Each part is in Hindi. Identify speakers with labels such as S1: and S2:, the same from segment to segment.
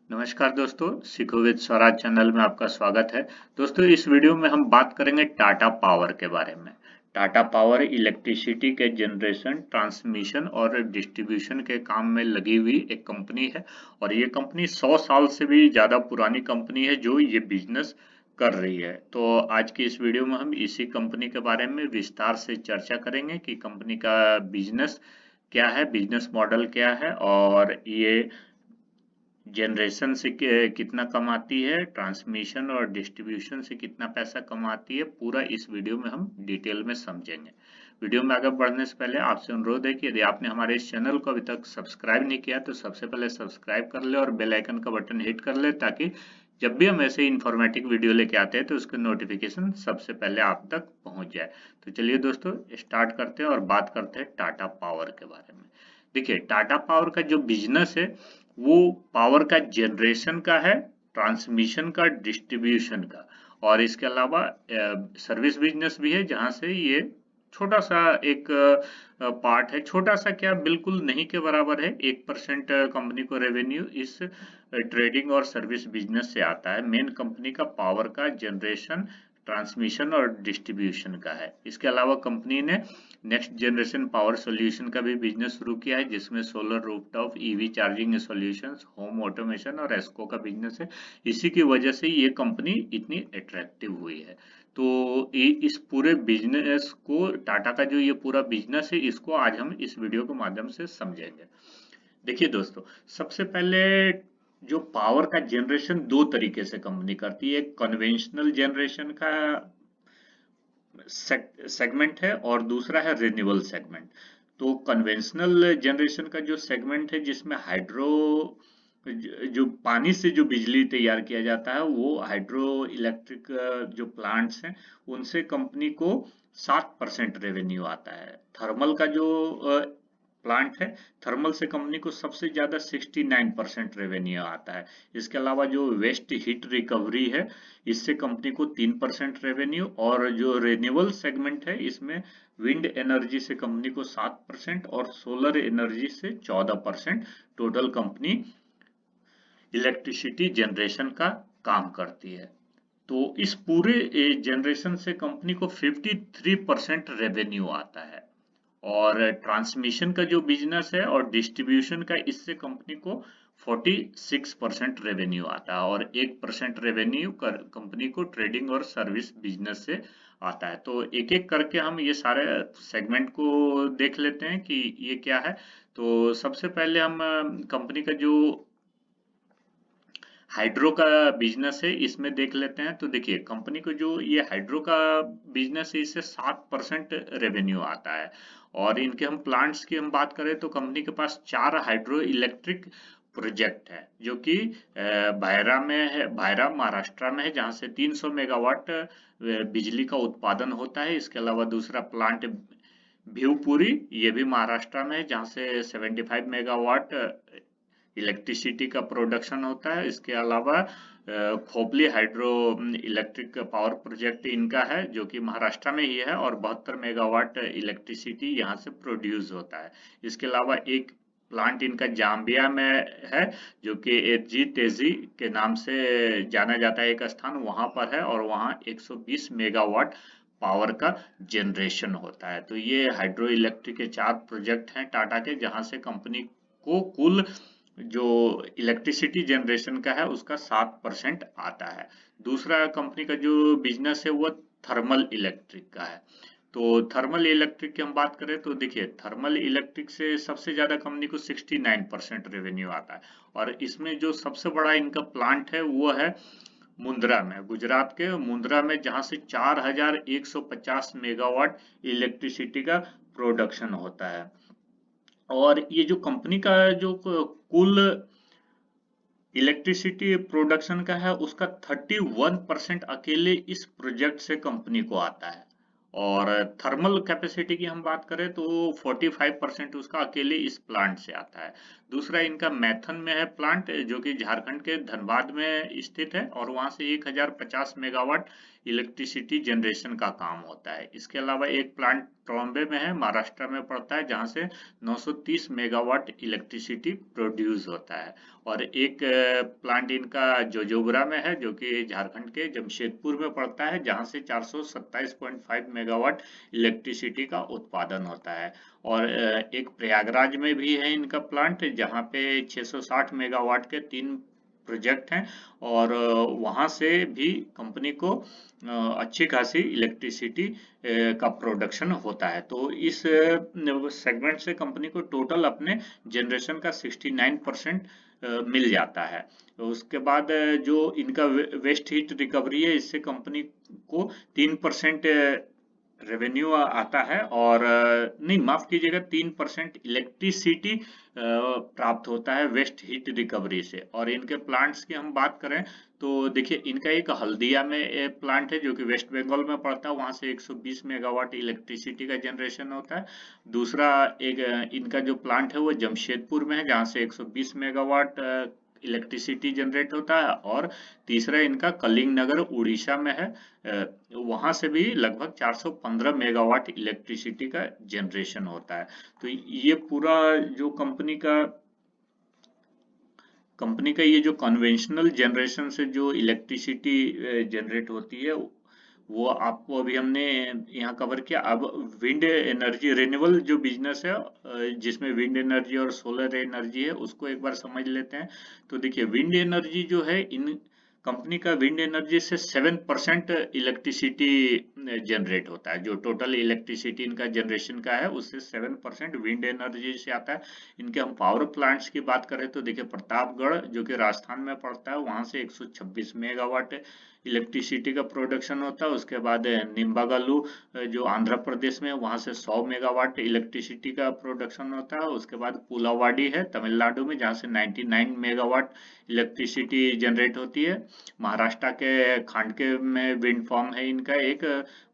S1: नमस्कार दोस्तों, सीखो विद स्वराज चैनल में आपका स्वागत है। दोस्तों, इस वीडियो में हम बात करेंगे टाटा पावर के बारे में। टाटा पावर इलेक्ट्रिसिटी के जनरेशन, ट्रांसमिशन और डिस्ट्रीब्यूशन के काम में लगी हुई एक कंपनी है और ये कंपनी 100 साल से भी ज़्यादा पुरानी कंपनी है जो ये बिजनेस कर रही है। तो आज की इस वीडियो में हम इसी कंपनी के बारे में विस्तार से चर्चा करेंगे कि कंपनी का बिजनेस क्या है, बिजनेस मॉडल क्या है और ये जनरेशन से कितना कमाती है, ट्रांसमिशन और डिस्ट्रीब्यूशन से कितना पैसा कमाती है, पूरा इस वीडियो में हम डिटेल में समझेंगे। वीडियो में आगे बढ़ने से पहले आपसे अनुरोध है कि यदि आपने हमारे इस चैनल को अभी तक सब्सक्राइब नहीं किया तो सबसे पहले सब्सक्राइब कर ले और बेल आइकन का बटन हिट कर ले, ताकि जब भी हम ऐसे इंफॉर्मेटिव वीडियो लेके आते हैं तो उसके नोटिफिकेशन सबसे पहले आप तक पहुंच जाए। तो चलिए दोस्तों, स्टार्ट करते हैं और बात करते हैं टाटा पावर के बारे में। देखिए, टाटा पावर का जो बिजनेस है वो पावर का जनरेशन का है, ट्रांसमिशन का, डिस्ट्रीब्यूशन का, और इसके अलावा सर्विस बिजनेस भी है जहां से ये छोटा सा एक पार्ट है। छोटा सा क्या, बिल्कुल नहीं के बराबर है। 1% कंपनी को रेवेन्यू इस ट्रेडिंग और सर्विस बिजनेस से आता है। मेन कंपनी का पावर का जनरेशन, ट्रांसमिशन और डिस्ट्रीब्यूशन का है। इसके अलावा कंपनी ने नेक्स्ट जनरेशन पावर सॉल्यूशन का भी बिजनेस शुरू किया है, जिसमें solar rooftop, EV charging solutions, home automation और एस्को का बिजनेस है। इसी की वजह से ये कंपनी इतनी अट्रैक्टिव हुई है। तो इस पूरे बिजनेस को, टाटा का जो ये पूरा बिजनेस है, इसको आज हम इस वीडियो के माध्यम से समझेंगे। देखिए दोस्तों, सबसे पहले जो पावर का जनरेशन दो तरीके से कंपनी करती है। एक कन्वेंशनल जनरेशन का सेगमेंट है और दूसरा है रिन्यूएबल सेगमेंट। तो कन्वेंशनल जनरेशन का जो सेगमेंट है, जिसमें हाइड्रो, जो पानी से जो बिजली तैयार किया जाता है, वो हाइड्रो इलेक्ट्रिक जो प्लांट्स हैं उनसे कंपनी को 7% रेवेन्यू आता है। थर्मल का जो प्लांट है, थर्मल से कंपनी को सबसे ज्यादा 69% रेवेन्यू आता है। इसके अलावा जो वेस्ट हीट रिकवरी है, इससे कंपनी को 3% रेवेन्यू, और जो रिन्यूएबल सेगमेंट है इसमें विंड एनर्जी से कंपनी को 7% और सोलर एनर्जी से 14% टोटल कंपनी इलेक्ट्रिसिटी जनरेशन का काम करती है। तो इस पूरे जनरेशन से कंपनी को 53% रेवेन्यू आता है। और ट्रांसमिशन का जो बिजनेस है और डिस्ट्रीब्यूशन का, इससे कंपनी को 46% रेवेन्यू आता है और 1% रेवेन्यू कंपनी को ट्रेडिंग और सर्विस बिजनेस से आता है। तो एक एक करके हम ये सारे सेगमेंट को देख लेते हैं कि ये क्या है। तो सबसे पहले हम कंपनी का जो हाइड्रो का बिजनेस है इसमें देख लेते हैं। तो देखिए, कंपनी को जो ये हाइड्रो का बिजनेस है, इससे 7% रेवेन्यू आता है। और इनके हम प्लांट्स की हम बात करें तो कंपनी के पास 4 हाइड्रो इलेक्ट्रिक प्रोजेक्ट है, जो कि भायरा में है, भायरा महाराष्ट्र में है, जहां से 300 मेगावाट बिजली का उत्पादन होता है। इसके अलावा दूसरा प्लांट भिवपुरी, ये भी महाराष्ट्र में है, जहां से 75 मेगावाट इलेक्ट्रिसिटी का प्रोडक्शन होता है। इसके अलावा Khopoli hydro electric power project इनका है, जो कि महाराष्ट्र में ही है, और 72 मेगावाट इलेक्ट्रिसिटी यहाँ से प्रोड्यूस होता है। इसके अलावा एक प्लांट इनका जाम्बिया में है, जो कि एजी तेजी के नाम से जाना जाता है, एक स्थान वहां पर है, और वहाँ 120 मेगावाट पावर का जनरेशन होता है। तो ये हाइड्रो इलेक्ट्रिक के 4 प्रोजेक्ट हैं टाटा के, जहां से कंपनी को कुल जो इलेक्ट्रिसिटी जनरेशन का है उसका 7% आता है। दूसरा कंपनी का जो बिजनेस है वो थर्मल इलेक्ट्रिक का है। तो थर्मल इलेक्ट्रिक की हम बात करें तो देखिए, थर्मल इलेक्ट्रिक से सबसे ज्यादा कंपनी को 69% रेवेन्यू आता है। और इसमें जो सबसे बड़ा इनका प्लांट है वो है मुंद्रा में, गुजरात के मुंद्रा में, जहां से 4150 मेगावाट इलेक्ट्रिसिटी का प्रोडक्शन होता है। और ये जो कंपनी का जो कुल इलेक्ट्रिसिटी प्रोडक्शन का है, उसका 31% अकेले इस प्रोजेक्ट से कंपनी को आता है। और थर्मल कैपेसिटी की हम बात करें तो 45% उसका अकेले इस प्लांट से आता है। दूसरा इनका मैथन में है प्लांट, जो कि झारखंड के धनबाद में स्थित है और वहां से 1050 मेगावाट इलेक्ट्रिसिटी जनरेशन का काम होता है। इसके अलावा एक प्लांट ट्रॉम्बे में है, महाराष्ट्र में पड़ता है, जहां से 930 मेगावाट इलेक्ट्रिसिटी प्रोड्यूस होता है। और एक प्लांट इनका जोजोबरा में है, जो कि झारखंड के जमशेदपुर में पड़ता है, जहां से 427.5 मेगावाट इलेक्ट्रिसिटी का उत्पादन होता है। और एक प्रयागराज में भी है इनका प्लांट, जहां पे 660 मेगावाट के 3 प्रोजेक्ट हैं और वहां से भी कंपनी को अच्छी खासी इलेक्ट्रिसिटी का प्रोडक्शन होता है। तो इस सेगमेंट से कंपनी को टोटल अपने जनरेशन का 69% मिल जाता है। उसके बाद जो इनका वेस्ट हीट रिकवरी है, इससे कंपनी को 3% रेवेन्यू आता है, और नहीं माफ कीजिएगा, 3% इलेक्ट्रिसिटी प्राप्त होता है वेस्ट हीट रिकवरी से। और इनके प्लांट्स की हम बात करें तो देखिए, इनका एक हल्दिया में प्लांट है, जो कि वेस्ट बंगाल में पड़ता है, वहां से 120 मेगावाट इलेक्ट्रिसिटी का जनरेशन होता है। दूसरा एक इनका जो प्लांट है वो जमशेदपुर में है, जहां से 120 मेगावाट इलेक्ट्रिसिटी जनरेट होता है। और तीसरा इनका कलिंग नगर उड़ीसा में है, वहां से भी लगभग 415 मेगावाट इलेक्ट्रिसिटी का जनरेशन होता है। तो ये पूरा जो कंपनी का ये जो कन्वेंशनल जनरेशन से जो इलेक्ट्रिसिटी जनरेट होती है, वो आपको अभी हमने यहाँ कवर किया। अब विंड एनर्जी रिन्यूएबल जो बिजनेस है, जिसमें विंड एनर्जी और सोलर एनर्जी है, उसको एक बार समझ लेते हैं। तो देखिए, विंड एनर्जी जो है, इन कंपनी का विंड एनर्जी से 7% इलेक्ट्रिसिटी जनरेट होता है। जो टोटल इलेक्ट्रिसिटी इनका जनरेशन का है, उससे 7% विंड एनर्जी से आता है। इनके हम पावर प्लांट्स की बात करें तो देखिए, प्रतापगढ़ जो कि राजस्थान में पड़ता है, वहां से 126 मेगावाट इलेक्ट्रिसिटी का प्रोडक्शन होता है। उसके बाद निम्बागलू जो आंध्र प्रदेश में, वहां से 100 मेगावाट इलेक्ट्रिसिटी का प्रोडक्शन होता है। उसके बाद पुलावाडी है तमिलनाडु में, जहां से 99 मेगावाट इलेक्ट्रिसिटी जनरेट होती है। महाराष्ट्र के खांडके में विंड फार्म है इनका, एक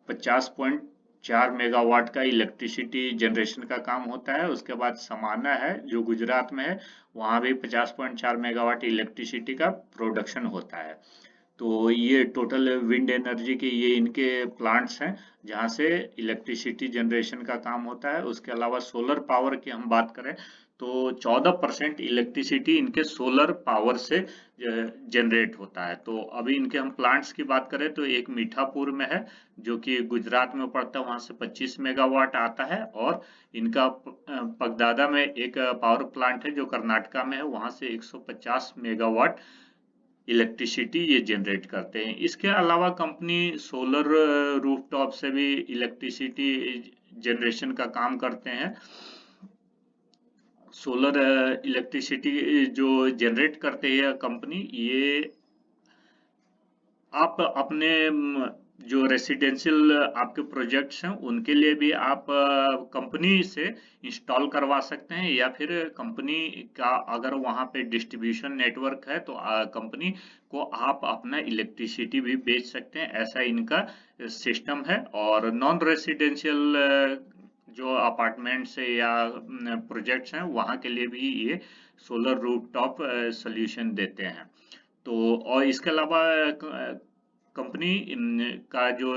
S1: 50.4 मेगावाट का इलेक्ट्रिसिटी जनरेशन का काम होता है। उसके बाद समाना है जो गुजरात में है, वहां भी 50.4 मेगावाट इलेक्ट्रिसिटी का प्रोडक्शन होता है। तो ये टोटल विंड एनर्जी के ये इनके प्लांट्स हैं, जहां से इलेक्ट्रिसिटी जनरेशन का काम होता है। उसके अलावा सोलर पावर की हम बात करें तो 14% इलेक्ट्रिसिटी इनके सोलर पावर से जनरेट होता है। तो अभी इनके हम प्लांट्स की बात करें तो एक मीठापुर में है, जो कि गुजरात में पड़ता है, वहां से 25 मेगावाट आता है। और इनका पगदादा में एक पावर प्लांट है जो कर्नाटका में है, वहां से 150 मेगावाट इलेक्ट्रिसिटी ये जनरेट करते हैं। इसके अलावा कंपनी सोलर रूफटॉप से भी इलेक्ट्रिसिटी जनरेशन का काम करते हैं। सोलर इलेक्ट्रिसिटी जो जनरेट करते हैं कंपनी, ये आप अपने जो रेसिडेंशियल आपके प्रोजेक्ट्स हैं, उनके लिए भी आप कंपनी से इंस्टॉल करवा सकते हैं, या फिर कंपनी का अगर वहां पे डिस्ट्रीब्यूशन नेटवर्क है तो कंपनी को आप अपना इलेक्ट्रिसिटी भी बेच सकते हैं। ऐसा इनका सिस्टम है। और नॉन रेसिडेंशियल जो अपार्टमेंट्स है या प्रोजेक्ट्स हैं, वहां के लिए भी ये सोलर रूफटॉप सॉल्यूशन देते हैं। तो और इसके अलावा कंपनी का जो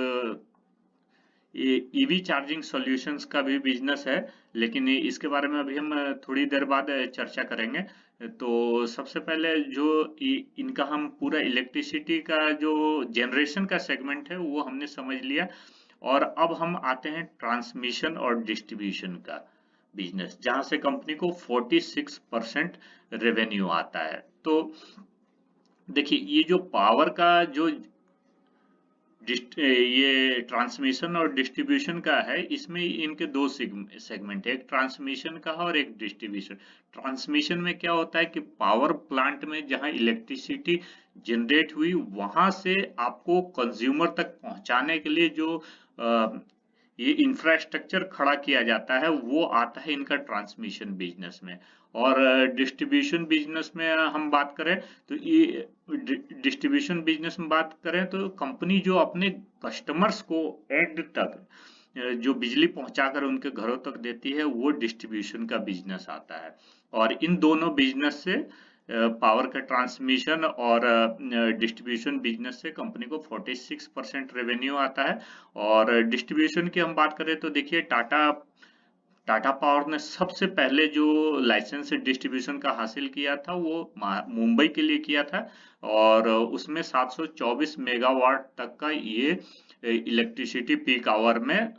S1: ईवी चार्जिंग सॉल्यूशंस का भी बिजनेस है, लेकिन इसके बारे में अभी हम थोड़ी देर बाद चर्चा करेंगे। तो सबसे पहले जो इनका हम पूरा इलेक्ट्रिसिटी का जो जनरेशन का सेगमेंट है वो हमने समझ लिया। और अब हम आते हैं ट्रांसमिशन और डिस्ट्रीब्यूशन का बिजनेस, जहां से कंपनी को 46% रेवेन्यू आता है। तो देखिए, ये जो पावर का जो ये ट्रांसमिशन और डिस्ट्रीब्यूशन का है, इसमें इनके दो सेगमेंट है, एक ट्रांसमिशन का है और एक डिस्ट्रीब्यूशन। ट्रांसमिशन में क्या होता है कि पावर प्लांट में जहां इलेक्ट्रिसिटी जनरेट हुई, वहां से आपको कंज्यूमर तक पहुंचाने के लिए जो ये इंफ्रास्ट्रक्चर खड़ा किया जाता है, वो आता है इनका ट्रांसमिशन बिजनेस में। और डिस्ट्रीब्यूशन बिजनेस में हम बात करें तो ये डिस्ट्रीब्यूशन बिजनेस में बात करें तो कंपनी जो अपने कस्टमर्स को एंड तक जो बिजली पहुंचाकर उनके घरों तक देती है, वो डिस्ट्रीब्यूशन का बिजनेस आता है। और इन दोनों बिजनेस से पावर का ट्रांसमिशन और डिस्ट्रीब्यूशन बिजनेस से कंपनी को 46% रेवेन्यू आता है। और डिस्ट्रीब्यूशन की हम बात करें तो देखिए टाटा पावर ने सबसे पहले जो लाइसेंस डिस्ट्रीब्यूशन का हासिल किया था वो मुंबई के लिए किया था, और उसमें 724 मेगावाट तक का ये इलेक्ट्रिसिटी पीक आवर में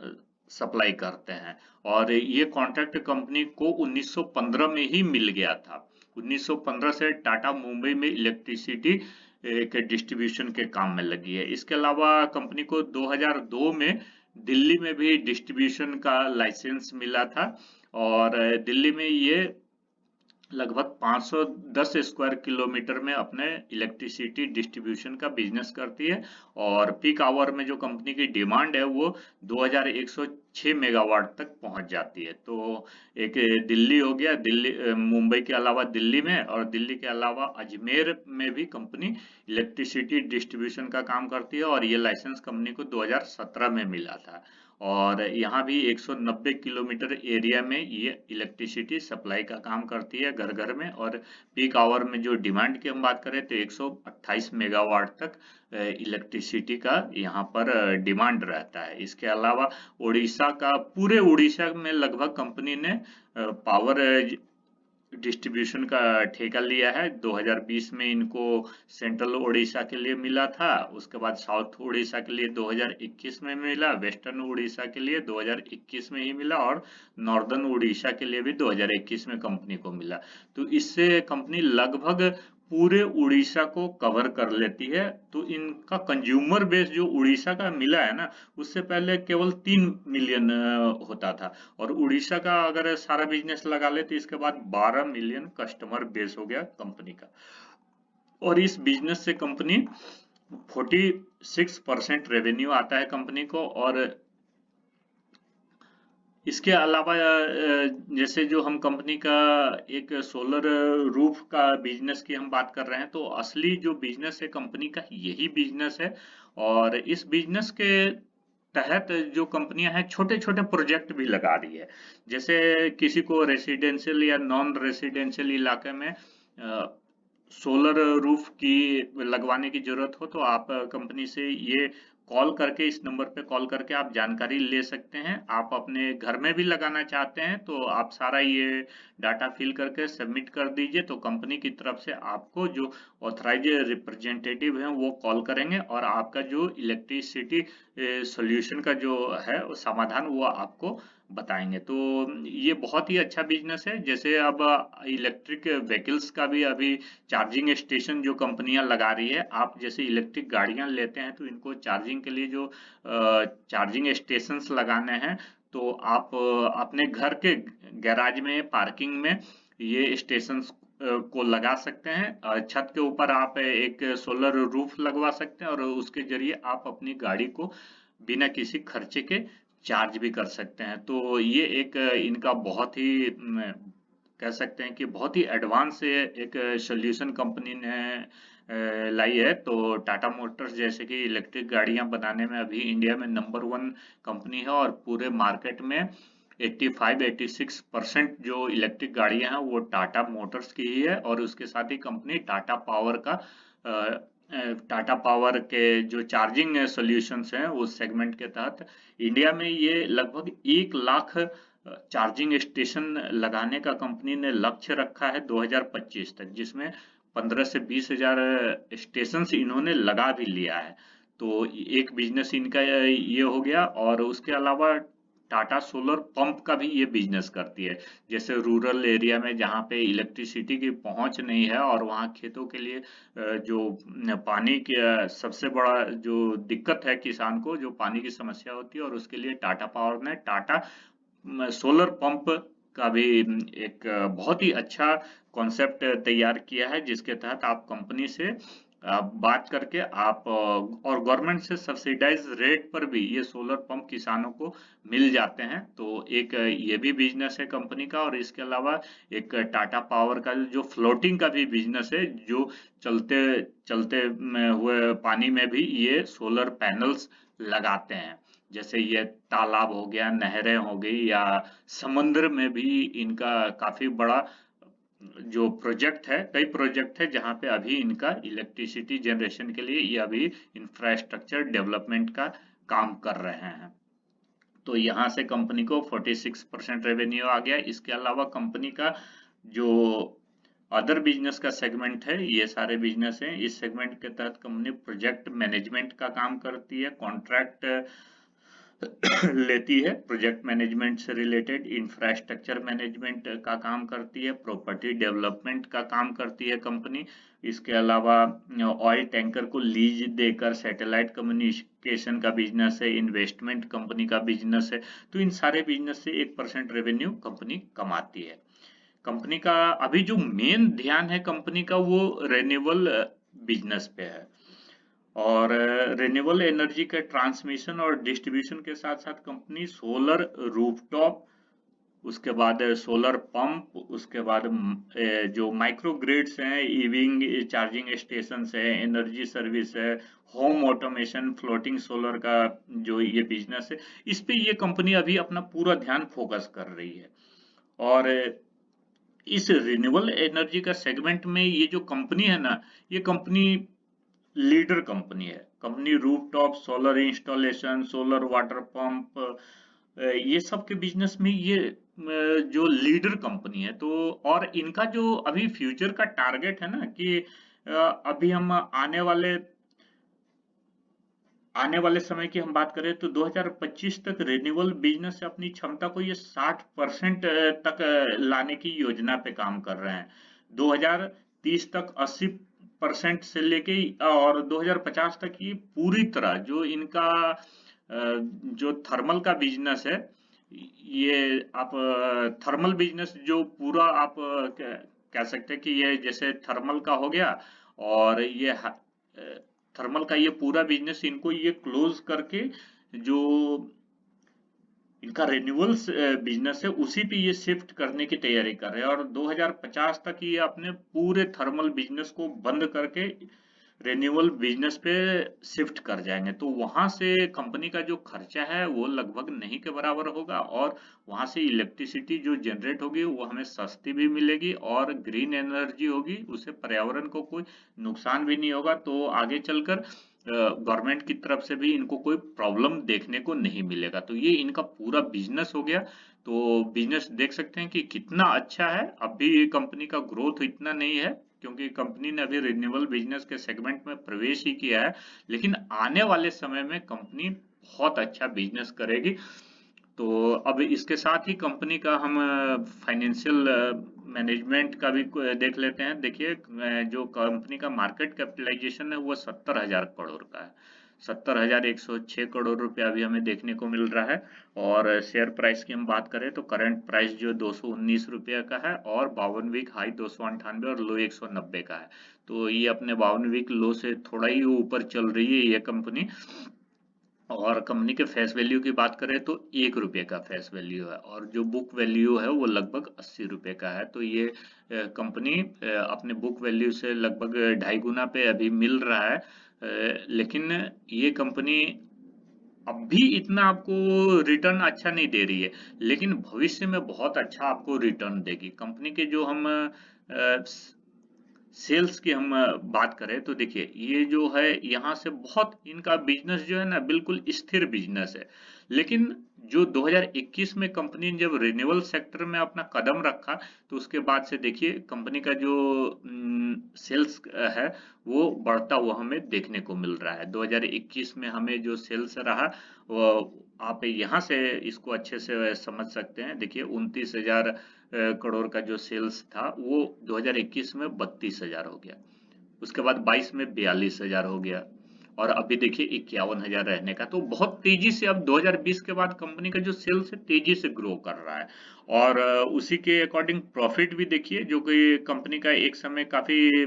S1: सप्लाई करते हैं। और ये कॉन्ट्रैक्ट कंपनी को 1915 में ही मिल गया था। 1915 से टाटा मुंबई में इलेक्ट्रिसिटी के डिस्ट्रीब्यूशन के काम में लगी है। इसके अलावा कंपनी को 2002 में दिल्ली में भी डिस्ट्रीब्यूशन का लाइसेंस मिला था, और दिल्ली में ये लगभग 510 स्क्वायर किलोमीटर में अपने इलेक्ट्रिसिटी डिस्ट्रीब्यूशन का बिजनेस करती है। और पीक आवर में जो कंपनी की डिमांड है वो 2106 मेगावाट तक पहुंच जाती है। तो एक दिल्ली हो गया, दिल्ली मुंबई के अलावा दिल्ली में, और दिल्ली के अलावा अजमेर में भी कंपनी इलेक्ट्रिसिटी डिस्ट्रीब्यूशन का काम करती है, और ये लाइसेंस कंपनी को 2017 में मिला था। और यहाँ भी 190 किलोमीटर एरिया में ये इलेक्ट्रिसिटी सप्लाई का काम करती है घर घर में। और पीक आवर में जो डिमांड की हम बात करें तो 128 मेगावाट तक इलेक्ट्रिसिटी का यहाँ पर डिमांड रहता है। इसके अलावा उड़ीसा का, पूरे उड़ीसा में लगभग कंपनी ने पावर डिस्ट्रीब्यूशन का ठेका लिया है। 2020 में इनको सेंट्रल उड़ीसा के लिए मिला था, उसके बाद साउथ उड़ीसा के लिए 2021 में मिला, वेस्टर्न उड़ीसा के लिए 2021 में ही मिला, और नॉर्दर्न उड़ीसा के लिए भी 2021 में कंपनी को मिला। तो इससे कंपनी लगभग पूरे उड़ीसा को कवर कर लेती है। तो इनका कंज्यूमर बेस जो उड़ीसा का मिला है ना, उससे पहले केवल 3 मिलियन होता था, और उड़ीसा का अगर सारा बिजनेस लगा ले तो इसके बाद 12 मिलियन कस्टमर बेस हो गया कंपनी का। और इस बिजनेस से कंपनी 46% रेवेन्यू आता है कंपनी को। और इसके अलावा जैसे जो हम कंपनी का एक सोलर रूफ का बिजनेस की हम बात कर रहे हैं, तो असली जो बिजनेस है कंपनी का यही बिजनेस है। और इस बिजनेस के तहत जो कंपनियां हैं छोटे छोटे प्रोजेक्ट भी लगा रही है। जैसे किसी को रेसिडेंशियल या नॉन रेसिडेंशियल इलाके में सोलर रूफ की लगवाने की जरूरत हो, तो आप कंपनी से ये कॉल करके, इस नंबर पे कॉल करके आप जानकारी ले सकते हैं। आप अपने घर में भी लगाना चाहते हैं तो आप सारा ये डाटा फिल करके सबमिट कर दीजिए, तो कंपनी की तरफ से आपको जो ऑथराइज रिप्रेजेंटेटिव हैं वो कॉल करेंगे, और आपका जो इलेक्ट्रिसिटी सॉल्यूशन का जो है समाधान वो आपको बताएंगे। तो ये बहुत ही अच्छा बिजनेस है। जैसे अब इलेक्ट्रिक व्हीकल्स का भी अभी चार्जिंग स्टेशन जो कंपनियां लगा रही है, आप जैसे इलेक्ट्रिक गाड़ियां लेते हैं तो इनको चार्जिंग के लिए जो चार्जिंग स्टेशंस लगाने हैं, तो आप अपने घर के गैराज में, पार्किंग में ये स्टेशंस को लगा सकते हैं। छत के ऊपर आप एक सोलर रूफ लगवा सकते हैं, और उसके जरिए आप अपनी गाड़ी को बिना किसी खर्चे के चार्ज भी कर सकते हैं। तो ये एक इनका बहुत ही कह सकते हैं कि बहुत ही एडवांस एक सोल्यूशन कंपनी ने लाई है। तो टाटा मोटर्स जैसे कि इलेक्ट्रिक गाड़ियां बनाने में अभी इंडिया में नंबर 1 कंपनी है, और पूरे मार्केट में 85-86% जो इलेक्ट्रिक गाड़ियां हैं वो टाटा मोटर्स की ही है। और उसके साथ ही कंपनी टाटा पावर का टाटा पावर के जो चार्जिंग सॉल्यूशंस हैं उस सेगमेंट के तहत इंडिया में ये लगभग 1 लाख चार्जिंग स्टेशन लगाने का कंपनी ने लक्ष्य रखा है 2025 तक, जिसमें 15 से 20 हजार स्टेशन इन्होंने लगा भी लिया है। तो एक बिजनेस इनका ये हो गया। और उसके अलावा टाटा सोलर पंप का भी ये बिजनेस करती है। जैसे रूरल एरिया में जहाँ पे इलेक्ट्रिसिटी की पहुंच नहीं है, और वहाँ खेतों के लिए जो पानी के सबसे बड़ा जो दिक्कत है किसान को, जो पानी की समस्या होती है, और उसके लिए टाटा पावर ने टाटा सोलर पंप का भी एक बहुत ही अच्छा कॉन्सेप्ट तैयार किया है, जिसके तहत आप कंपनी से बात करके आप और गवर्नमेंट से सब्सिडाइज रेट पर भी ये सोलर पंप किसानों को मिल जाते हैं। तो एक ये भी बिजनेस है कंपनी का। और इसके अलावा एक टाटा पावर का जो फ्लोटिंग का भी बिजनेस है, जो चलते चलते हुए पानी में भी ये सोलर पैनल्स लगाते हैं। जैसे ये तालाब हो गया, नहरें हो गई, या समुद्र में भी इनका काफी बड़ा जो प्रोजेक्ट है, कई प्रोजेक्ट है जहां पे अभी इनका इलेक्ट्रिसिटी जनरेशन के लिए ये अभी इंफ्रास्ट्रक्चर डेवलपमेंट का काम कर रहे हैं। तो यहाँ से कंपनी को 46% रेवेन्यू आ गया। इसके अलावा कंपनी का जो अदर बिजनेस का सेगमेंट है, ये सारे बिजनेस हैं। इस सेगमेंट के तहत कंपनी प्रोजेक्ट मैनेजमेंट का काम करती है, कॉन्ट्रैक्ट लेती है, प्रोजेक्ट मैनेजमेंट से रिलेटेड इंफ्रास्ट्रक्चर मैनेजमेंट का काम करती है, प्रॉपर्टी डेवलपमेंट का काम करती है कंपनी। इसके अलावा ऑयल टैंकर को लीज देकर सैटेलाइट कम्युनिकेशन का बिजनेस है, इन्वेस्टमेंट कंपनी का बिजनेस है। तो इन सारे बिजनेस से 1% रेवेन्यू कंपनी कमाती है। कंपनी का अभी जो मेन ध्यान है कंपनी का, वो रिन्यूएबल बिजनेस पे है। और रिन्यूएबल एनर्जी के ट्रांसमिशन और डिस्ट्रीब्यूशन के साथ साथ कंपनी सोलर रूफटॉप, उसके बाद सोलर पंप, उसके बाद जो माइक्रो ग्रिड्स हैं, ईविंग चार्जिंग स्टेशन है, एनर्जी सर्विस है, होम ऑटोमेशन, फ्लोटिंग सोलर का जो ये बिजनेस है, इस पे ये कंपनी अभी अपना पूरा ध्यान फोकस कर रही है। और इस रिन्यूएबल एनर्जी का सेगमेंट में ये जो कंपनी है ना, ये कंपनी लीडर कंपनी है। Company rooftop solar installation, solar water pump, ये सब के बिजनेस में ये जो लीडर कंपनी है। तो और इनका जो अभी फ्यूचर का टारगेट है ना कि अभी हम आने वाले समय की हम बात करें तो 2025 तक रिन्यूएबल बिजनेस से अपनी क्षमता को ये 60% तक लाने की योजना पे काम कर रहे हैं। 2030 तक 80% से लेके और 2050 तक ये पूरी तरह जो इनका जो थर्मल का बिजनेस है, ये आप थर्मल बिजनेस जो पूरा आप कह सकते हैं कि ये जैसे थर्मल का हो गया, और ये थर्मल का ये पूरा बिजनेस इनको ये क्लोज करके जो इनका रिन्यूएबल्स बिजनेस है उसी पे ये शिफ्ट करने की तैयारी कर रहे हैं। और 2050 तक ये अपने पूरे थर्मल बिजनेस को बंद करके रिन्यूएबल बिजनेस पे शिफ्ट कर जाएंगे। तो वहां से कंपनी का जो खर्चा है वो लगभग नहीं के बराबर होगा, और वहां से इलेक्ट्रिसिटी जो जनरेट होगी वो हमें सस्ती भी मिलेगी और ग्रीन एनर्जी होगी, उससे पर्यावरण को कोई नुकसान भी नहीं होगा। तो आगे चलकर गवर्नमेंट की तरफ से भी इनको कोई प्रॉब्लम देखने को नहीं मिलेगा। तो ये इनका पूरा बिजनेस हो गया। तो बिजनेस देख सकते हैं कि कितना अच्छा है। अभी कंपनी का ग्रोथ इतना नहीं है क्योंकि कंपनी ने अभी रिन्यूएबल बिजनेस के सेगमेंट में प्रवेश ही किया है, लेकिन आने वाले समय में कंपनी बहुत अच्छा बिजनेस करेगी। तो अब इसके साथ ही कंपनी का हम फाइनेंशियल मैनेजमेंट का भी देख लेते हैं। देखिए जो कंपनी का मार्केट कैपिटलाइजेशन है वो 70,000 करोड़ का है। 70,106 करोड़ रुपया अभी हमें देखने को मिल रहा है। और शेयर प्राइस की हम बात करें तो करंट प्राइस जो 219 रुपया का है, और 52 वीक हाई 298 और लो 190 का है। तो ये अपने 52 वीक लो से थोड़ा ही ऊपर चल रही है ये कंपनी। और कंपनी के फेस वैल्यू की बात करें तो 1 रुपये का फेस वैल्यू है, और जो बुक वैल्यू है वो लगभग 80 रुपये का है। तो ये कंपनी अपने बुक वैल्यू से लगभग 2.5 गुना पे अभी मिल रहा है। लेकिन ये कंपनी अभी इतना आपको रिटर्न अच्छा नहीं दे रही है, लेकिन भविष्य में बहुत अच्छा आपको रिटर्न देगी। कंपनी के जो हम सेल्स की हम बात करें तो देखिए ये जो है यहाँ से बहुत इनका बिजनेस जो है ना बिल्कुल स्थिर बिजनेस है। लेकिन जो 2021 में कंपनी ने जब रिन्यूएबल सेक्टर में अपना कदम रखा, तो उसके बाद से देखिए कंपनी का जो सेल्स है वो बढ़ता हुआ हमें देखने को मिल रहा है। 2021 में हमें जो सेल्स रहा वो आप यहाँ से इसको अच्छे से समझ सकते हैं। देखिए 29,000 करोड़ का जो सेल्स था वो 2021 में 32,000 हो गया, उसके बाद 22 में 42,000 हो गया, और अभी देखिए 51,000 रहने का। तो बहुत तेजी से अब 2020 के बाद कंपनी का जो सेल्स है तेजी से ग्रो कर रहा है। और उसी के अकॉर्डिंग प्रॉफिट भी देखिए, जो कि कंपनी का एक समय काफी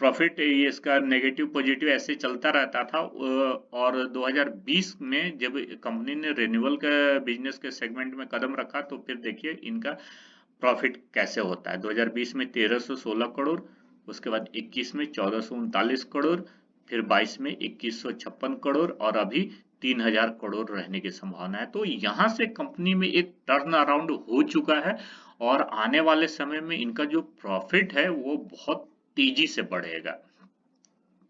S1: प्रॉफिट इसका नेगेटिव पॉजिटिव ऐसे चलता रहता था। और 2020 में जब कंपनी ने रिन्यूएबल का बिजनेस के सेगमेंट में कदम रखा, तो फिर देखिए इनका प्रॉफिट कैसे होता है। 2020 में 1316 करोड़, उसके बाद 21 में 1439 करोड़, फिर 22 में 2156 करोड़, और अभी 3,000 करोड़ रहने की संभावना है। तो यहाँ से कंपनी में एक टर्न अराउंड हो चुका है। और आने वाले समय में इनका जो प्रॉफिट है वो बहुत तेजी से बढ़ेगा,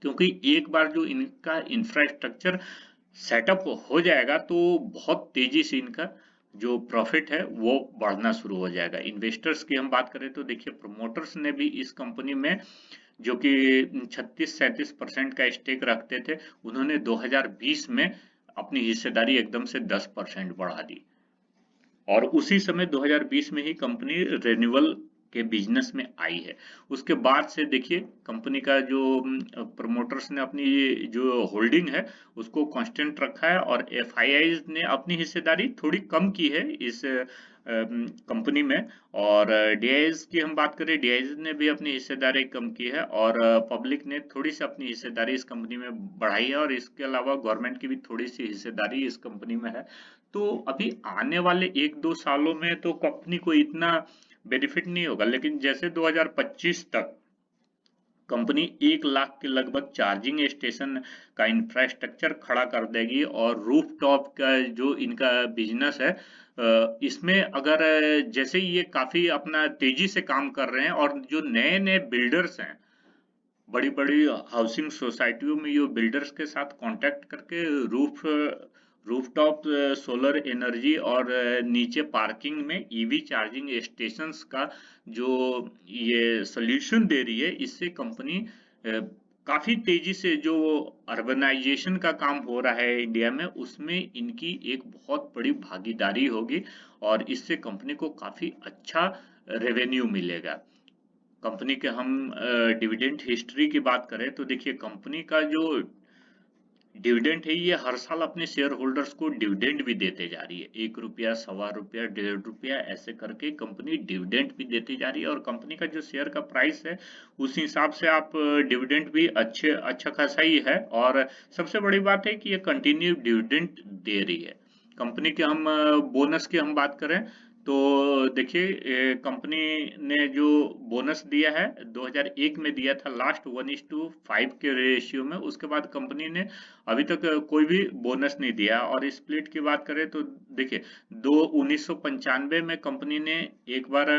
S1: क्योंकि एक बार जो इनका इंफ्रास्ट्रक्चर सेटअप हो जाएगा तो बहुत तेजी से इनका जो प्रॉफिट है वो बढ़ना शुरू हो जाएगा। इन्वेस्टर्स की हम बात करें तो देखिए प्रोमोटर्स ने भी इस कंपनी में जो कि 36-37% का स्टेक रखते थे, उन्होंने 2020 में अपनी हिस्सेदारी एकदम से 10% बढ़ा दी और उसी समय 2020 में ही कंपनी रिन्यूएबल के बिजनेस में आई है। उसके बाद से देखिए कंपनी का जो प्रमोटर्स ने अपनी जो होल्डिंग है उसको कांस्टेंट रखा है और एफआईआईज ने अपनी हिस्सेदारी थोड़ी कम की है इस कंपनी में। और डीआईज की हम बात करें, डीआईज ने भी अपनी हिस्सेदारी कम की है और पब्लिक ने थोड़ी सी अपनी हिस्सेदारी इस कंपनी में बढ़ाई है और इसके अलावा गवर्नमेंट की भी थोड़ी सी हिस्सेदारी इस कंपनी में है। तो अभी आने वाले 1-2 सालों में तो कंपनी को इतना बेनिफिट नहीं होगा, लेकिन जैसे 2025 तक कंपनी 1 लाख के लगभग चार्जिंग स्टेशन का इंफ्रास्ट्रक्चर खड़ा कर देगी और रूफटॉप का जो इनका बिजनेस है, इसमें अगर जैसे ये काफी अपना तेजी से काम कर रहे हैं और जो नए नए बिल्डर्स हैं बड़ी बड़ी हाउसिंग सोसाइटियों में, ये बिल्डर्स के साथ कांटेक्ट करके रूफटॉप सोलर एनर्जी और नीचे पार्किंग में ईवी चार्जिंग स्टेशंस का जो ये सॉल्यूशन दे रही है, इससे कंपनी काफी तेजी से जो अर्बनाइजेशन का काम हो रहा है इंडिया में, उसमें इनकी एक बहुत बड़ी भागीदारी होगी और इससे कंपनी को काफी अच्छा रेवेन्यू मिलेगा। कंपनी के हम डिविडेंड हिस्ट्री की बात करें तो देखिए कंपनी का जो डिविडेंड है ये हर साल अपने शेयर होल्डर्स को डिविडेंड भी देते जा रही है। 1 रुपया, सवा रुपया, 1.5 रुपया ऐसे करके कंपनी डिविडेंड भी देती जा रही है और कंपनी का जो शेयर का प्राइस है उस हिसाब से आप डिविडेंड भी अच्छा खासा ही है। और सबसे बड़ी बात है कि ये कंटिन्यू डिविडेंड दे रही है। कंपनी के हम बोनस की हम बात करें तो देखिए कंपनी ने जो बोनस दिया है 2001 में दिया था लास्ट 1:5 के रेशियो में। उसके बाद कंपनी ने अभी तक कोई भी बोनस नहीं दिया। और स्प्लिट की बात करें तो देखिए 1995 में कंपनी ने एक बार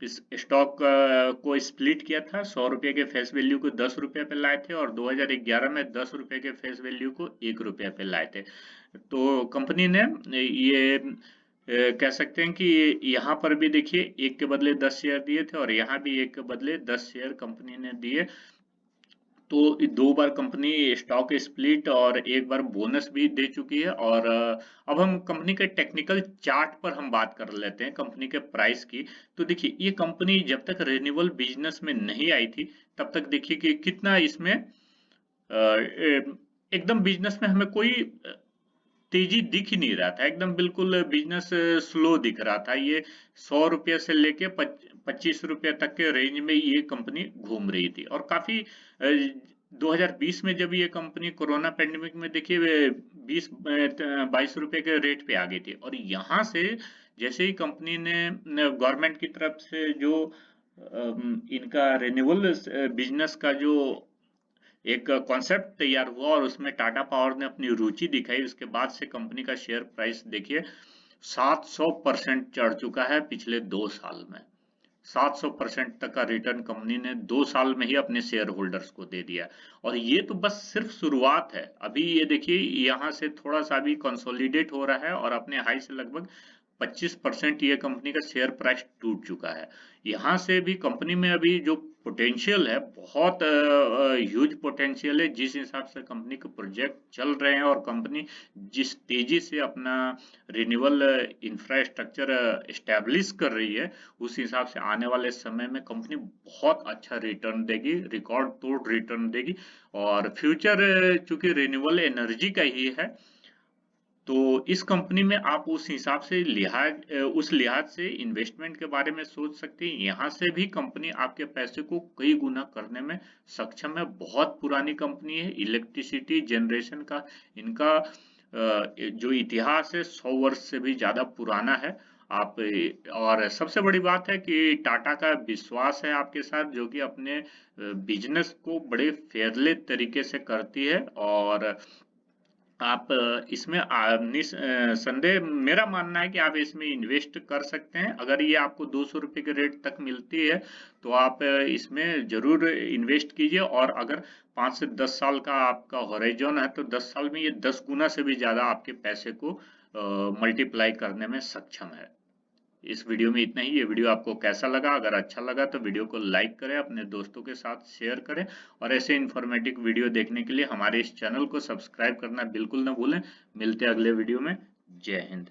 S1: इस स्टॉक को स्प्लिट किया था। 100 रुपए के फेस वैल्यू को 10 रुपए पे लाए थे और 2011 में 10 रुपए के फेस वैल्यू को 1 रुपए पे लाए थे। तो कंपनी ने ये कह सकते हैं कि यहाँ पर भी देखिए 1 के बदले 10 शेयर दिए थे और यहाँ भी 1 के बदले 10 शेयर कंपनी ने दिए। तो 2 बार कंपनी स्टॉक स्प्लिट और 1 बार बोनस भी दे चुकी है। और अब हम कंपनी के टेक्निकल चार्ट पर हम बात कर लेते हैं कंपनी के प्राइस की। तो देखिए ये कंपनी जब तक रिन्यूएबल बिजनेस में नहीं आई थी तब तक देखिए कि कितना इसमें एकदम बिजनेस में हमें कोई तेजी दिख ही नहीं रहा था, एकदम बिल्कुल बिजनेस स्लो दिख रहा था। ये 100 रुपये से लेके 25 रुपये तक के रेंज में ये कंपनी घूम रही थी और काफी 2020 में जब ये कंपनी कोरोना पेंडेमिक में देखिए 20-22 रुपए के रेट पे आ गई थी। और यहाँ से जैसे ही कंपनी ने गवर्नमेंट की तरफ से जो इनका रिन्यूएबल बिजनेस का जो एक कॉन्सेप्ट तैयार हुआ और उसमें टाटा पावर ने अपनी रुचि दिखाई, उसके बाद से कंपनी का शेयर प्राइस देखिए 700% चढ़ चुका है पिछले 2 साल में। 700% तक का रिटर्न कंपनी ने 2 साल में ही अपने शेयर होल्डर्स को दे दिया। और ये तो बस सिर्फ शुरुआत है। अभी ये देखिए यहाँ से थोड़ा सा भी कंसोलिडेट हो रहा है और अपने हाई से लगभग 25% ये कंपनी का शेयर प्राइस टूट चुका है। यहाँ से भी कंपनी में अभी जो पोटेंशियल है, बहुत ह्यूज पोटेंशियल है। जिस हिसाब से कंपनी के प्रोजेक्ट चल रहे हैं और कंपनी जिस तेजी से अपना रिन्यूएबल इंफ्रास्ट्रक्चर एस्टेब्लिश कर रही है, उस हिसाब से आने वाले समय में कंपनी बहुत अच्छा रिटर्न देगी, रिकॉर्ड तोड़ रिटर्न देगी। और फ्यूचर चूंकि रिन्यूएबल एनर्जी का ही है तो इस कंपनी में आप उस हिसाब से उस लिहाज से इन्वेस्टमेंट के बारे में सोच सकते हैं। यहाँ से भी कंपनी आपके पैसे को कई गुना करने में सक्षम है। बहुत पुरानी कंपनी है, इलेक्ट्रिसिटी जनरेशन का इनका जो इतिहास है 100 वर्ष से भी ज्यादा पुराना है। आप और सबसे बड़ी बात है कि टाटा का विश्वास है आपके साथ, जो कि अपने बिजनेस को बड़े फेयरले तरीके से करती है और आप इसमें संदेह मेरा मानना है कि आप इसमें इन्वेस्ट कर सकते हैं। अगर ये आपको 200 रुपये के रेट तक मिलती है तो आप इसमें जरूर इन्वेस्ट कीजिए। और अगर 5 से 10 साल का आपका हॉराइजन है तो 10 साल में ये 10 गुना से भी ज्यादा आपके पैसे को मल्टीप्लाई करने में सक्षम है। इस वीडियो में इतना ही। ये वीडियो आपको कैसा लगा? अगर अच्छा लगा तो वीडियो को लाइक करें, अपने दोस्तों के साथ शेयर करें और ऐसे इन्फॉर्मेटिव वीडियो देखने के लिए हमारे इस चैनल को सब्सक्राइब करना बिल्कुल ना भूलें। मिलते हैं अगले वीडियो में। जय हिंद।